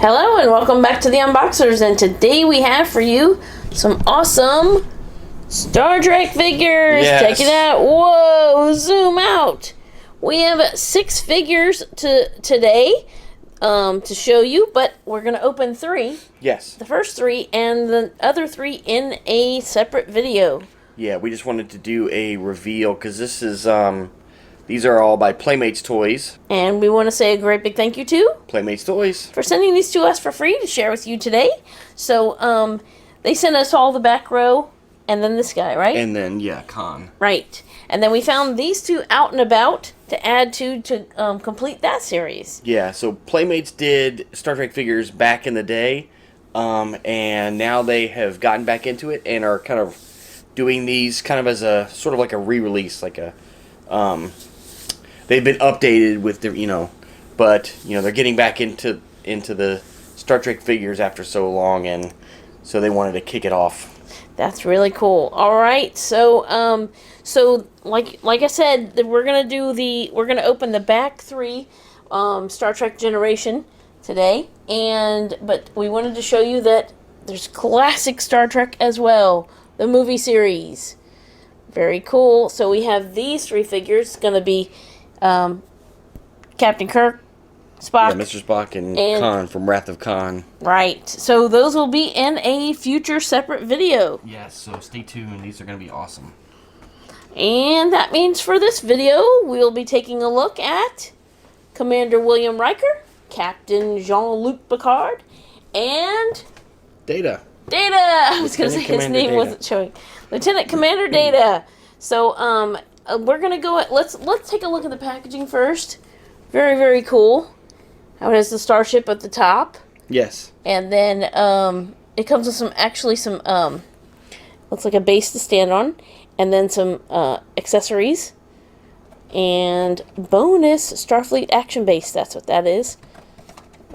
Hello and welcome back to the Unboxers, and today we have for you some awesome Star Trek figures. Yes. Check it out. Whoa, zoom out. We have 6 figures today to show you, but we're going to open 3. Yes. The first 3 and the other 3 in a separate video. Yeah, we just wanted to do a reveal because this is these are all by Playmates Toys. And we want to say a great big thank you to Playmates Toys for sending these to us for free to share with you today. So they sent us all the back row and then this guy, right? And then Khan. Right. And then we found these 2 out and about to add to complete that series. Yeah, so Playmates did Star Trek figures back in the day, and now they have gotten back into it and are kind of doing these kind of as a sort of like a re-release, like a they've been updated with the but they're getting back into the Star Trek figures after so long, and so they wanted to kick it off. That's really cool. All right, so like I said, we're gonna open the back 3 Star Trek Generation today, but we wanted to show you that there's classic Star Trek as well, the movie series. Very cool. So we have these 3 figures. It's gonna be Captain Kirk, Spock. Yeah, Mr. Spock and Khan from Wrath of Khan. Right. So those will be in a future separate video. Yes, so stay tuned. These are going to be awesome. And that means for this video, we'll be taking a look at Commander William Riker, Captain Jean-Luc Picard, and Data. I was going to say his name wasn't showing. Lieutenant Commander Data. So we're going to go let's take a look at the packaging first. Very, very cool. How it has the starship at the top. Yes. And then it comes with some looks like a base to stand on, and then some accessories and bonus Starfleet action base. That's what that is.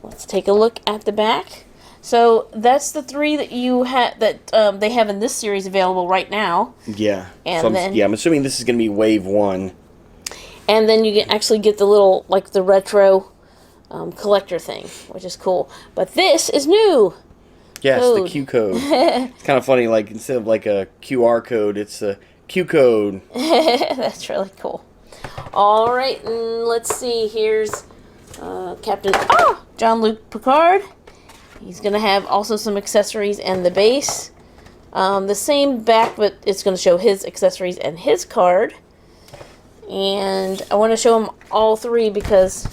Let's take a look at the back. So that's the 3 that you they have in this series available right now. Yeah. And so then I'm assuming this is going to be wave 1. And then you can actually get the little, like the retro collector thing, which is cool. But this is new. Yes, code. the Q code. It's kind of funny, like instead of like a QR code, it's a Q code. That's really cool. All right, and let's see. Here's Captain Jean-Luc Picard. He's going to have also some accessories and the base. The same back, but it's going to show his accessories and his card. And I want to show them all 3 because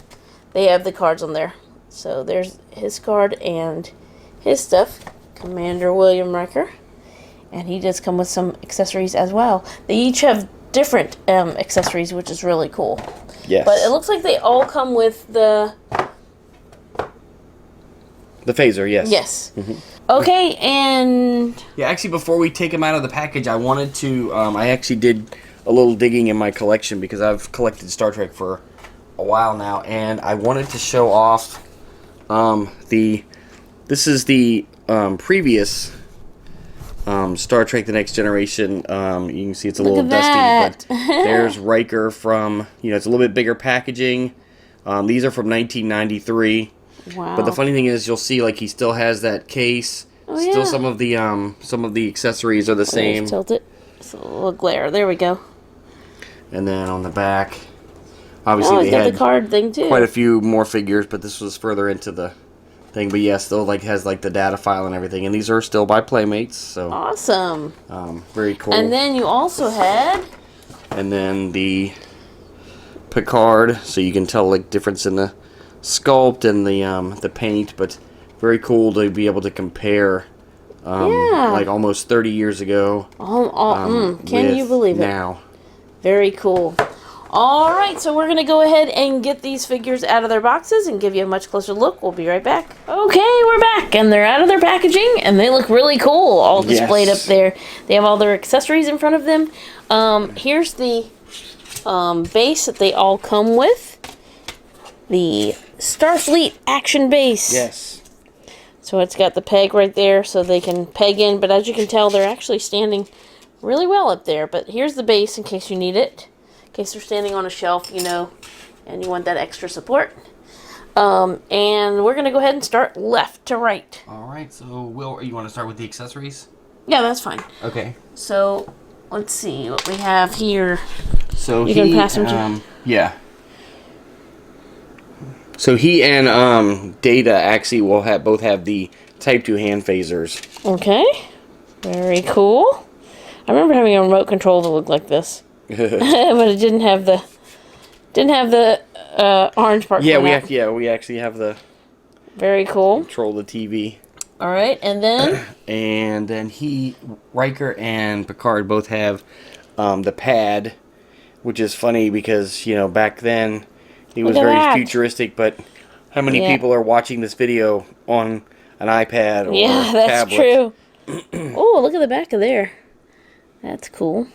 they have the cards on there. So there's his card and his stuff, Commander William Riker. And he does come with some accessories as well. They each have different accessories, which is really cool. Yes. But it looks like they all come with the phaser, yes. Yes. Mm-hmm. Okay, and yeah, actually, before we take them out of the package, I wanted to. I actually did a little digging in my collection because I've collected Star Trek for a while now, and I wanted to show off this is the previous Star Trek: The Next Generation. You can see it's a little dusty, but there's Riker from, it's a little bit bigger packaging. These are from 1993. Wow. But the funny thing is, you'll see like he still has that case. Oh, still yeah. some of the accessories are the same. Tilt it. It's a little glare. There we go. And then on the back, obviously they got had the card thing too. quite a few more figures, but this was further into the thing. But yeah, still has the data file and everything. And these are still by Playmates, so awesome. Very cool. And then you also had, and then the Picard, so you can tell like difference in the sculpt and the paint, but very cool to be able to compare. Like almost 30 years ago. Can you believe it? Now. Very cool. All right, so we're going to go ahead and get these figures out of their boxes and give you a much closer look. We'll be right back. Okay, we're back, and they're out of their packaging, and they look really cool, all displayed up there. They have all their accessories in front of them. Here's the base that they all come with. The Starfleet action base. Yes. So it's got the peg right there so they can peg in, but as you can tell, they're actually standing really well up there. But here's the base in case you need it. In case they're standing on a shelf, and you want that extra support. And we're going to go ahead and start left to right. All right. So, Will, you want to start with the accessories? Yeah, that's fine. Okay. So, let's see what we have here. So you can pass them to... Yeah. So he and Data actually will both have the Type 2 hand phasers. Okay. Very cool. I remember having a remote control that looked like this. But it didn't have the orange part. Yeah, we actually have the very cool. Control the TV. All right, and then and then Riker and Picard both have the pad, which is funny because, you know, back then he was very futuristic, but how many people are watching this video on an iPad or that's tablet? True. Oh, look at the back of there. That's cool.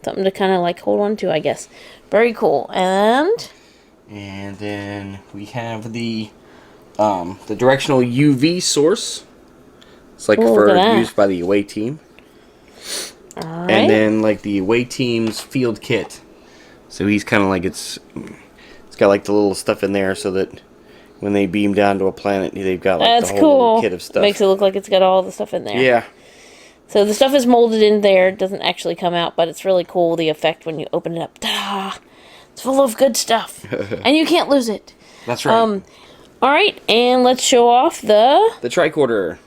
Something to kind of like hold on to, I guess. Very cool. And then we have the Directional UV Source. It's like used by the away team. All right. And then like the away team's field kit. So he's kind of like it's got like the little stuff in there so that when they beam down to a planet, they've got like the whole little kit of stuff. Makes it look like it's got all the stuff in there. Yeah. So the stuff is molded in there. It doesn't actually come out, but it's really cool, the effect when you open it up. Ta-da! It's full of good stuff. And you can't lose it. That's right. All right, and let's show off the Tricorder.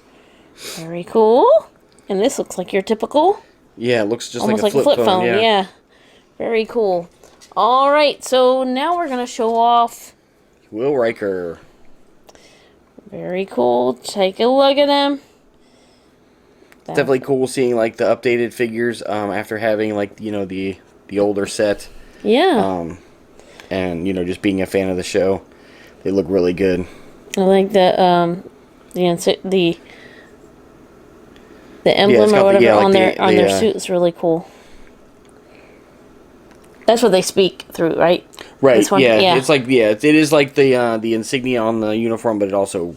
Very cool. And this looks like your typical... Yeah, it looks just almost like a flip phone. Yeah. Very cool. All right, so now we're going to show off... Will Riker. Very cool. Take a look at him. It's definitely cool seeing like the updated figures after having like, you know, the older set. Yeah. And, you know, just being a fan of the show, they look really good. I like the emblem or whatever on their suit is really cool. That's what they speak through, right? Right. Yeah. It's like it is like the insignia on the uniform, but it also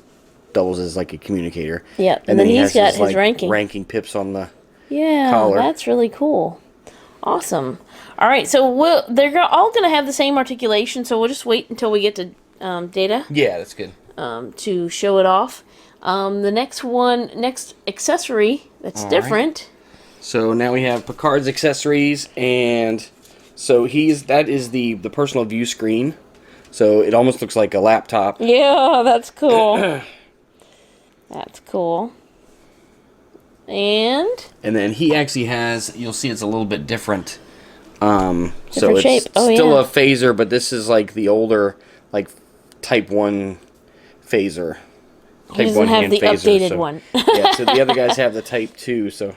doubles as like a communicator. Yeah. And then he's got his ranking pips on the collar. Yeah, that's really cool. Awesome. All right, so they're all going to have the same articulation, so we'll just wait until we get to Data. Yeah, that's good. To show it off. The next accessory that's different. So now we have Picard's accessories, and so that is the personal view screen. So it almost looks like a laptop. Yeah, that's cool. That's cool. And then he actually has, you'll see it's a little bit different. So it's shape. Still a phaser, but this is like the older, like Type 1 phaser. He doesn't have the updated one. Yeah, so the other guys have the Type 2, so.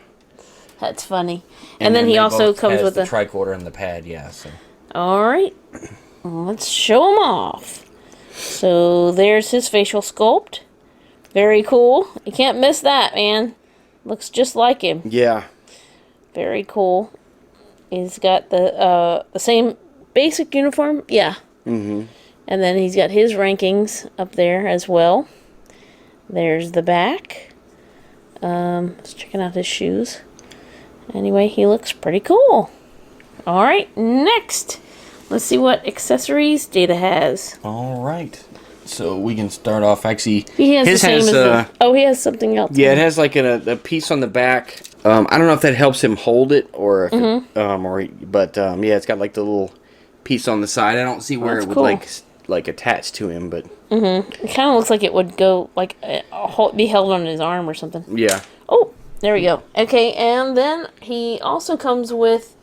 That's funny. And then he also comes with the tricorder and the pad, yeah. So. All right. Let's show him off. So there's his facial sculpt. Very cool. You can't miss that, man. Looks just like him. Yeah. Very cool. He's got the same basic uniform. Yeah. Mm-hmm. And then he's got his rankings up there as well. There's the back. Just checking out his shoes. Anyway, he looks pretty cool. All right, next. Let's see what accessories Data has. All right. So we can start off, actually. He has the same as he has something else. Yeah, it has like a piece on the back. I don't know if that helps him hold it or if yeah, it's got like the little piece on the side. I don't see where it would like attach to him, but it kind of looks like it would go like be held on his arm or something. Yeah. Oh, there we go. Okay, and then he also comes with.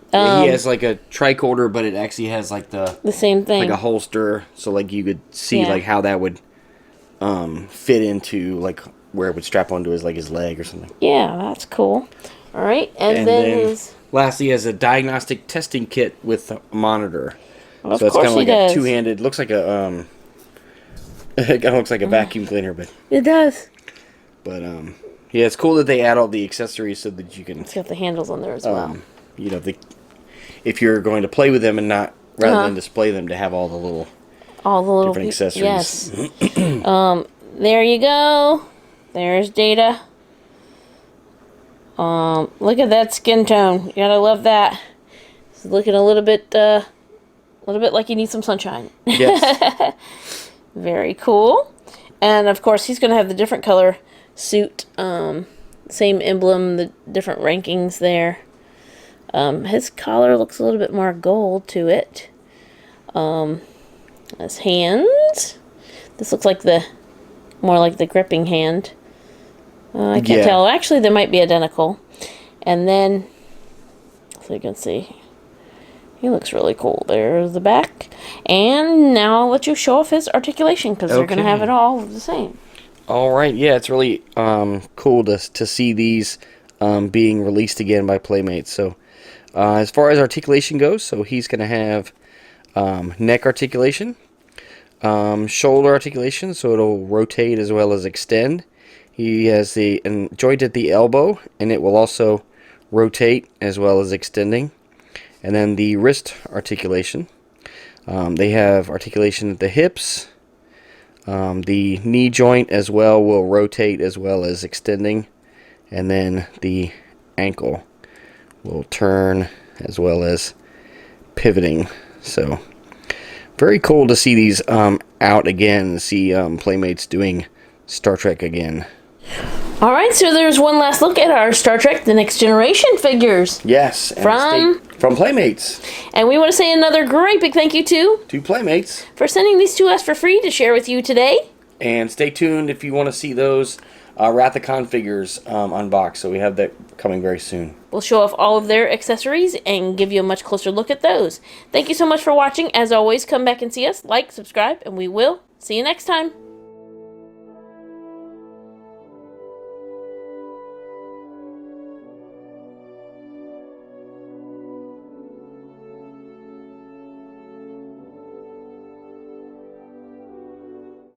He has like a tricorder, but it actually has like the same thing, like a holster, so like you could see like how that would fit into like where it would strap onto his leg or something. Yeah, that's cool. All right, and then lastly, he has a diagnostic testing kit with a monitor. Well, so it's kind of like a two-handed. Looks like a it kind of looks like a vacuum cleaner, but it does. But yeah, it's cool that they add all the accessories so that you can. It's got the handles on there as well. You know, if you're going to play with them and not rather than display them, to have all the little different accessories. Yes. There you go. There's Data. Look at that skin tone. You gotta love that. It's looking a little bit like you need some sunshine. Yes. Very cool. And of course, he's going to have the different color suit. Same emblem, the different rankings there. His collar looks a little bit more gold to it. His hands. This looks like more like the gripping hand. I can't tell. Actually, they might be identical. And then, so you can see, he looks really cool. There's the back. And now I'll let you show off his articulation, because they're going to have it all the same. All right, yeah, it's really cool to see these being released again by Playmates. So as far as articulation goes, so he's going to have neck articulation, shoulder articulation, so it'll rotate as well as extend. He has the joint at the elbow, and it will also rotate as well as extending. And then the wrist articulation. They have articulation at the hips. The knee joint as well will rotate as well as extending. And then the ankle will turn as well as pivoting. So very cool to see these out again, see Playmates doing Star Trek again. Alright, so there's one last look at our Star Trek The Next Generation figures. Yes, from Playmates. And we want to say another great big thank you to Playmates for sending these to us for free to share with you today. And stay tuned if you want to see those Wrath-A-Con figures unboxed. So we have that coming very soon. We'll show off all of their accessories and give you a much closer look at those. Thank you so much for watching. As always, come back and see us, like, subscribe, and we will see you next time.